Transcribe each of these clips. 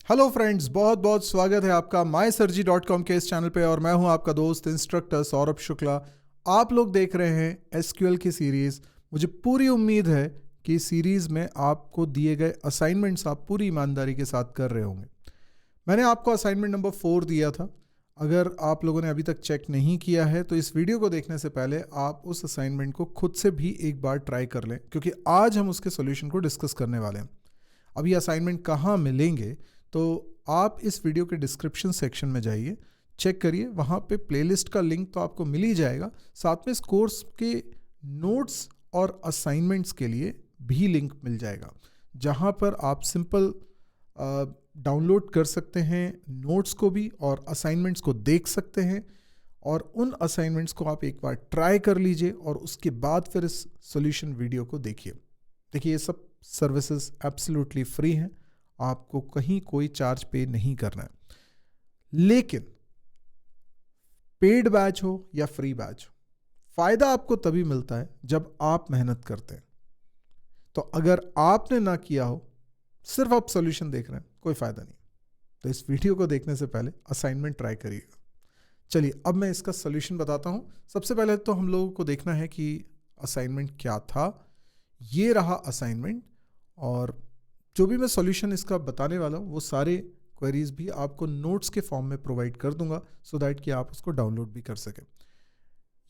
Hello friends, बहुत बहुत स्वागत है आपका mysurgy.com के इस चैनल पे। और मैं हूं आपका दोस्त इंस्ट्रक्टर सौरभ शुक्ला। आप लोग देख रहे हैं एसक्यूएल की सीरीज़। मुझे पूरी उम्मीद है कि इस सीरीज़ में आपको दिए गए असाइनमेंट्स आप पूरी ईमानदारी के साथ कर रहे होंगे। मैंने आपको असाइनमेंट नंबर 4 दिया था। अगर आप लोगों ने अभी तक चेक नहीं किया है तो इस वीडियो को देखने से पहले आप उस असाइनमेंट को खुद से भी एक बार ट्राई कर लें, क्योंकि आज हम उसके सॉल्यूशन को डिस्कस करने वाले हैं। अब ये असाइनमेंट कहाँ मिलेंगे, तो आप इस वीडियो के डिस्क्रिप्शन सेक्शन में जाइए, चेक करिए, वहाँ पे प्लेलिस्ट का लिंक तो आपको मिल ही जाएगा। साथ में इस कोर्स के नोट्स और असाइनमेंट्स के लिए भी लिंक मिल जाएगा, जहाँ पर आप सिंपल डाउनलोड कर सकते हैं नोट्स को भी और असाइनमेंट्स को देख सकते हैं। और उन असाइनमेंट्स को आप एक बार ट्राई कर लीजिए और उसके बाद फिर इस सॉल्यूशन वीडियो को देखिए। देखिए, ये सब सर्विसेज एब्सोल्युटली फ्री हैं, आपको कहीं कोई चार्ज पे नहीं करना है। लेकिन पेड बैच हो या फ्री बैच हो, फायदा आपको तभी मिलता है जब आप मेहनत करते हैं। तो अगर आपने ना किया हो, सिर्फ आप सॉल्यूशन देख रहे हैं, कोई फायदा नहीं। तो इस वीडियो को देखने से पहले असाइनमेंट ट्राई करिएगा। चलिए, अब मैं इसका सॉल्यूशन बताता हूं। सबसे पहले तो हम लोगों को देखना है कि असाइनमेंट क्या था। ये रहा असाइनमेंट, और जो भी मैं सॉल्यूशन इसका बताने वाला हूँ वो सारे क्वेरीज भी आपको नोट्स के फॉर्म में प्रोवाइड कर दूंगा, सो दैट कि आप उसको डाउनलोड भी कर सकें।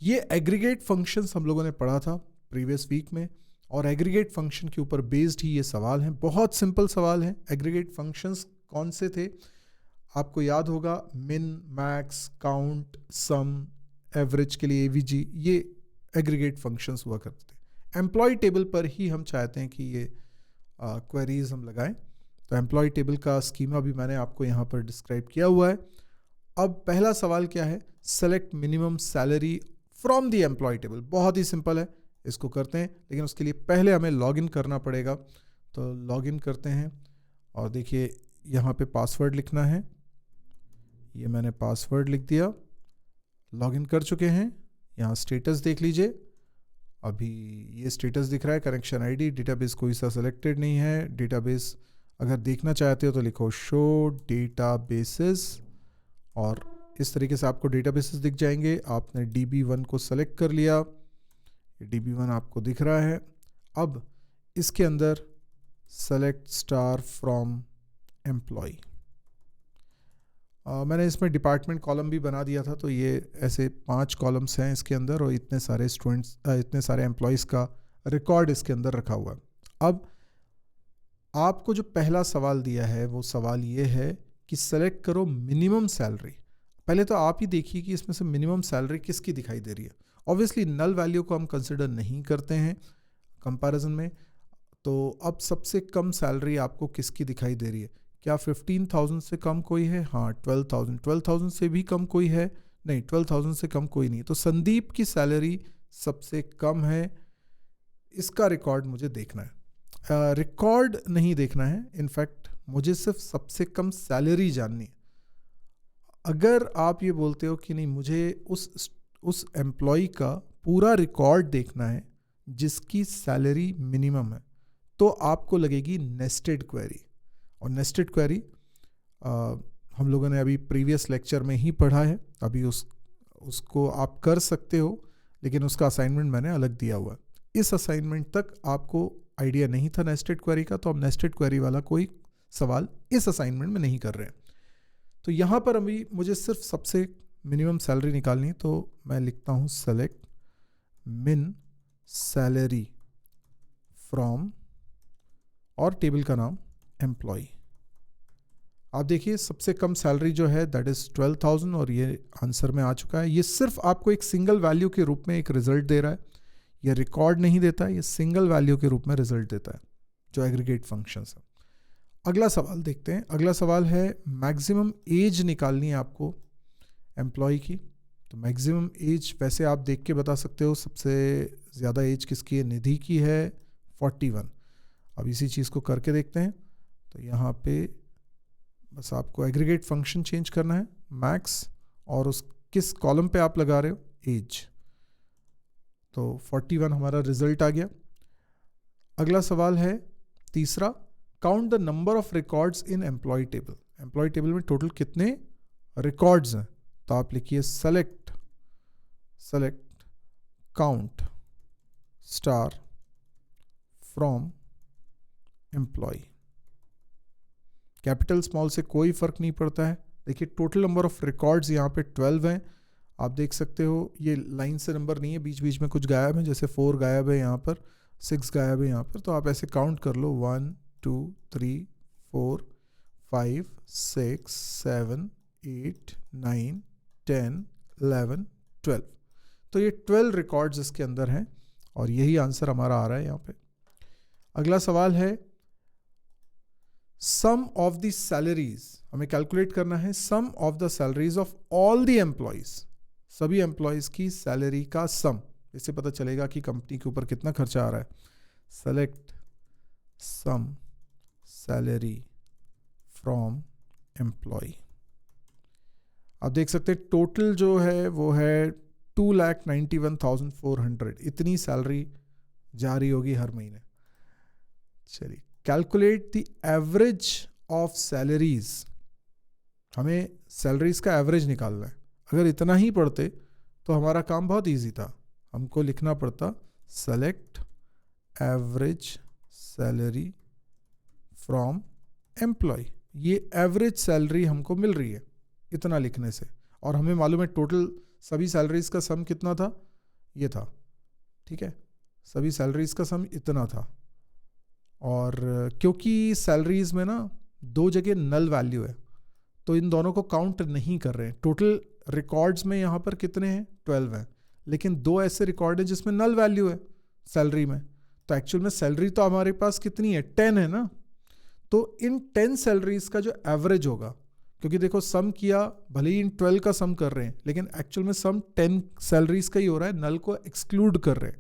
ये एग्रीगेट फंक्शंस हम लोगों ने पढ़ा था प्रीवियस वीक में, और एग्रीगेट फंक्शन के ऊपर बेस्ड ही ये सवाल हैं। बहुत सिंपल सवाल हैं। एग्रीगेट फंक्शंस कौन से थे आपको याद होगा, मिन, मैक्स, काउंट, सम, एवरेज के लिए एवीजी, ये एग्रीगेट फंक्शंस हुआ करते थे। एम्प्लॉय टेबल पर ही हम चाहते हैं कि ये क्वेरीज हम लगाएं। तो एम्प्लॉय टेबल का स्कीमा भी मैंने आपको यहाँ पर डिस्क्राइब किया हुआ है। अब पहला सवाल क्या है, select minimum salary from the employ table. बहुत ही सिंपल है, इसको करते हैं, लेकिन उसके लिए पहले हमें लॉगिन करना पड़ेगा। तो लॉगिन करते हैं, और देखिए यहाँ पे पासवर्ड लिखना है। ये मैंने पासवर्ड लिख दिया, लॉगिन कर चुके हैं। यहाँ स्टेटस देख लीजिए, अभी ये स्टेटस दिख रहा है, कनेक्शन आईडी, डेटाबेस कोई सा सिलेक्टेड नहीं है। डेटाबेस अगर देखना चाहते हो तो लिखो शो डेटाबेसेस, और इस तरीके से आपको डेटाबेसेस दिख जाएंगे। आपने DB1 को सेलेक्ट कर लिया, DB1 आपको दिख रहा है। अब इसके अंदर सेलेक्ट स्टार फ्रॉम एम्प्लॉय, मैंने इसमें डिपार्टमेंट कॉलम भी बना दिया था। तो ये ऐसे 5 कॉलम्स हैं इसके अंदर, और इतने सारे स्टूडेंट्स, इतने सारे एम्प्लॉयज़ का रिकॉर्ड इसके अंदर रखा हुआ है। अब आपको जो पहला सवाल दिया है वो सवाल ये है कि सेलेक्ट करो मिनिमम सैलरी। पहले तो आप ही देखिए कि इसमें से मिनिमम सैलरी किसकी दिखाई दे रही है। ऑब्वियसली नल वैल्यू को हम कंसिडर नहीं करते हैं कंपैरिजन में। तो अब सबसे कम सैलरी आपको किसकी दिखाई दे रही है? क्या 15,000 से कम कोई है? हाँ, 12,000 से भी कम कोई है? नहीं, 12,000 से कम कोई नहीं। तो संदीप की सैलरी सबसे कम है, इसका रिकॉर्ड मुझे देखना है। रिकॉर्ड नहीं देखना है, इनफैक्ट मुझे सिर्फ सबसे कम सैलरी जाननी है। अगर आप ये बोलते हो कि नहीं, मुझे उस एम्प्लॉय का पूरा रिकॉर्ड देखना है जिसकी सैलरी मिनिमम है, तो आपको लगेगी नेस्टेड क्वेरी। और नेस्टेड क्वेरी हम लोगों ने अभी प्रीवियस लेक्चर में ही पढ़ा है, अभी उसको आप कर सकते हो, लेकिन उसका असाइनमेंट मैंने अलग दिया हुआ है। इस असाइनमेंट तक आपको आइडिया नहीं था नेस्टेड क्वेरी का, तो हम नेस्टेड क्वेरी वाला कोई सवाल इस असाइनमेंट में नहीं कर रहे हैं। तो यहाँ पर अभी मुझे सिर्फ सबसे मिनिमम सैलरी निकालनी है, तो मैं लिखता हूँ सेलेक्ट मिन सैलरी फ्रॉम, और टेबल का नाम एम्प्लॉय। आप देखिए सबसे कम सैलरी जो है दैट इज़ 12,000, और ये आंसर में आ चुका है। ये सिर्फ आपको एक सिंगल वैल्यू के रूप में एक रिजल्ट दे रहा है, ये रिकॉर्ड नहीं देता है, ये सिंगल वैल्यू के रूप में रिजल्ट देता है जो एग्रीगेट फंक्शंस है। अगला सवाल देखते हैं। अगला सवाल है मैक्सिमम एज निकालनी है आपको एम्प्लॉय की। तो मैक्सिमम एज वैसे आप देख के बता सकते हो। सबसे ज़्यादा एज किसकी है? निधि की है, 41। अब इसी चीज़ को करके देखते हैं। तो यहाँ पे बस आपको एग्रीगेट फंक्शन चेंज करना है, मैक्स, और उस किस कॉलम पे आप लगा रहे हो? एज। तो 41 हमारा रिजल्ट आ गया। अगला सवाल है तीसरा, count the number of records in employ table. Employ table में टोटल कितने रिकॉर्ड्स हैं, तो आप लिखिए select count star from employ. Capital small से कोई फर्क नहीं पड़ता है। देखिए टोटल नंबर ऑफ रिकॉर्ड्स यहाँ पे 12 हैं। आप देख सकते हो ये लाइन से नंबर नहीं है, बीच बीच में कुछ गायब है, जैसे 4 गायब है यहाँ पर, 6 गायब है यहाँ पर, तो आप ऐसे काउंट कर लो 1 2 3 4 5 6 7 8 9 10 11 12। तो ये 12 रिकॉर्ड्स इसके अंदर हैं और यही आंसर हमारा आ रहा है यहाँ पे। अगला सवाल है सम ऑफ द सैलरीज, हमें कैलकुलेट करना है sum of the salaries of all the employees, सभी एम्प्लॉयज की सैलरी का सम। इससे पता चलेगा कि कंपनी के ऊपर कितना खर्चा आ रहा है। Select sum salary from employ. आप देख सकते हैं टोटल जो है वो है 2,91,400, इतनी सैलरी जा रही होगी हर महीने। चलिए calculate the average of salaries, हमें सैलरीज का एवरेज निकालना है। अगर इतना ही पढ़ते तो हमारा काम बहुत इजी था, हमको लिखना पड़ता select average salary from employ. ये एवरेज सैलरी हमको मिल रही है इतना लिखने से, और हमें मालूम है टोटल सभी सैलरीज का सम कितना था, ये था। ठीक है, सभी सैलरीज का सम इतना था। और क्योंकि सैलरीज में ना 2 जगह नल वैल्यू है तो इन दोनों को काउंट नहीं कर रहे हैं। टोटल रिकॉर्ड्स में यहाँ पर कितने हैं, 12 हैं, लेकिन 2 ऐसे रिकॉर्ड है जिसमें नल वैल्यू है सैलरी में। तो एक्चुअल में सैलरी तो हमारे पास कितनी है, 10 है ना। तो इन 10 सैलरीज का जो एवरेज होगा, क्योंकि देखो सम किया, भले ही इन 12 का सम कर रहे हैं लेकिन एक्चुअल में सम 10 सैलरीज का ही हो रहा है, नल को एक्सक्लूड कर रहे हैं।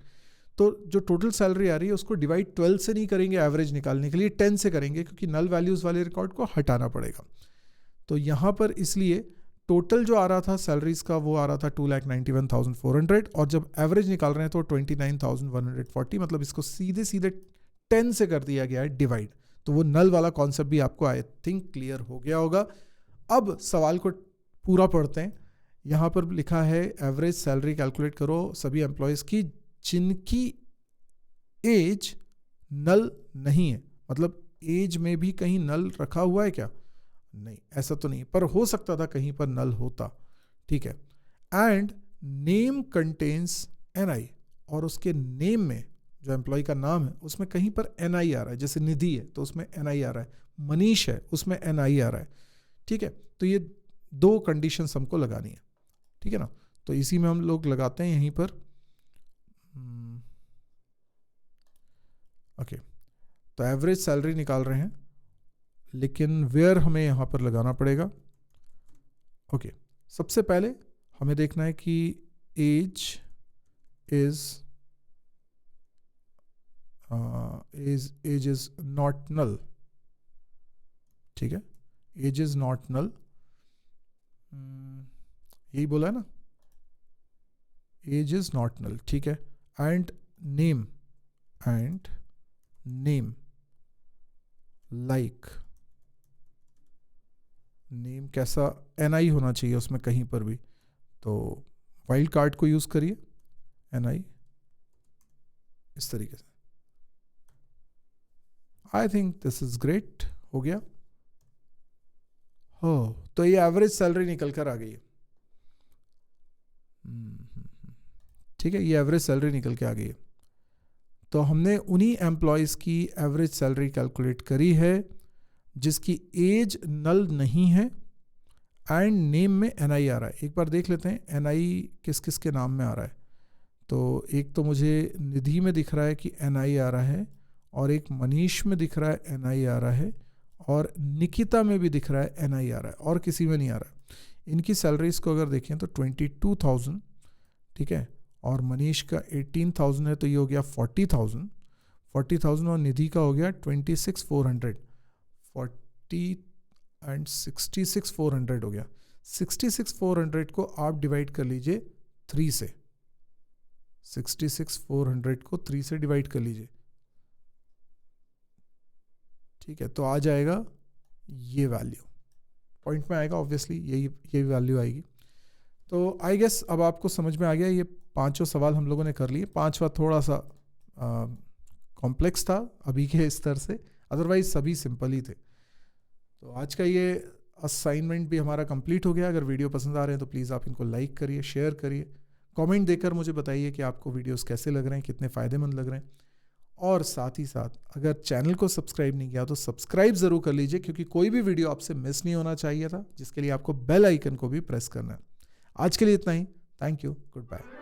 तो जो टोटल सैलरी आ रही है उसको डिवाइड 12 से नहीं करेंगे एवरेज निकालने के लिए, 10 से करेंगे, क्योंकि नल वैल्यूज़ वाले रिकॉर्ड को हटाना पड़ेगा। तो यहाँ पर इसलिए टोटल जो आ रहा था सैलरीज का वो आ रहा था 2,91,400, और जब एवरेज निकाल रहे हैं तो 29,140, मतलब इसको सीधे सीधे 10 से कर दिया गया है डिवाइड। तो वो नल वाला कॉन्सेप्ट भी आपको आई थिंक क्लियर हो गया होगा। अब सवाल को पूरा पढ़ते हैं। यहाँ पर लिखा है एवरेज सैलरी कैलकुलेट करो सभी एम्प्लॉयज़ की जिनकी एज नल नहीं है। मतलब एज में भी कहीं नल रखा हुआ है क्या, नहीं, ऐसा तो नहीं, पर हो सकता था कहीं पर नल होता। ठीक है, एंड नेम कंटेन्स एनआई, और उसके नेम में जो एम्प्लॉय का नाम है उसमें कहीं पर एनआई आ रहा है, जैसे निधि है तो उसमें एनआई आ रहा है, मनीष है उसमें एनआई आ रहा है। ठीक है, तो ये 2 कंडीशंस हमको लगानी है। ठीक है ना, तो इसी में हम लोग लगाते हैं यहीं पर। ओके, तो एवरेज सैलरी निकाल रहे हैं, लेकिन वेयर हमें यहाँ पर लगाना पड़ेगा। ओके, सबसे पहले हमें देखना है कि एज इज नॉट नल। ठीक है, एज इज नॉट नल, यही बोला है ना, एज इज नॉट नल। ठीक है, एंड नेम लाइक, नेम कैसा, एनआई होना चाहिए उसमें कहीं पर भी, तो वाइल्ड कार्ड को यूज करिए, एनआई इस तरीके से। I think this is great, हो गया हो। तो ये एवरेज सैलरी निकल कर आ गई है। ठीक है, ये एवरेज सैलरी निकल के आ गई है। तो हमने उन्हीं एम्प्लॉयज़ की एवरेज सैलरी कैलकुलेट करी है जिसकी एज नल नहीं है एंड नेम में एनआई आ रहा है। एक बार देख लेते हैं एनआई किस किस के नाम में आ रहा है। तो एक तो मुझे निधि में दिख रहा है कि एनआई आ रहा है, और एक मनीष में दिख रहा है एनआई आ रहा है, और निकिता में भी दिख रहा है एनआई आ रहा है, और किसी में नहीं आ रहा है। इनकी सैलरीज को अगर देखें तो 22,000, ठीक है, और मनीष का 18,000 है, तो ये हो गया 40,000 और निधि का हो गया 26,400, 40 एंड 66,400 हो गया। 66,400 को आप डिवाइड कर लीजिए 3 से, 66,400 को 3 से डिवाइड कर लीजिए। ठीक है, तो आ जाएगा ये वैल्यू। पॉइंट में आएगा, ऑब्वियसली यही वैल्यू आएगी। तो आई गेस अब आपको समझ में आ गया, ये 5 सवाल हम लोगों ने कर लिए। 5वां थोड़ा सा कॉम्प्लेक्स था अभी के स्तर से, अदरवाइज सभी सिंपल ही थे। तो आज का ये असाइनमेंट भी हमारा कंप्लीट हो गया। अगर वीडियो पसंद आ रहे हैं तो प्लीज़ आप इनको लाइक करिए, शेयर करिए, कमेंट देकर मुझे बताइए कि आपको वीडियोस कैसे लग रहे हैं, कितने फ़ायदेमंद लग रहे हैं। और साथ ही साथ अगर चैनल को सब्सक्राइब नहीं किया तो सब्सक्राइब ज़रूर कर लीजिए, क्योंकि कोई भी वीडियो आपसे मिस नहीं होना चाहिए था, जिसके लिए आपको बेल आइकन को भी प्रेस करना है। आज के लिए इतना ही। Thank you, good bye.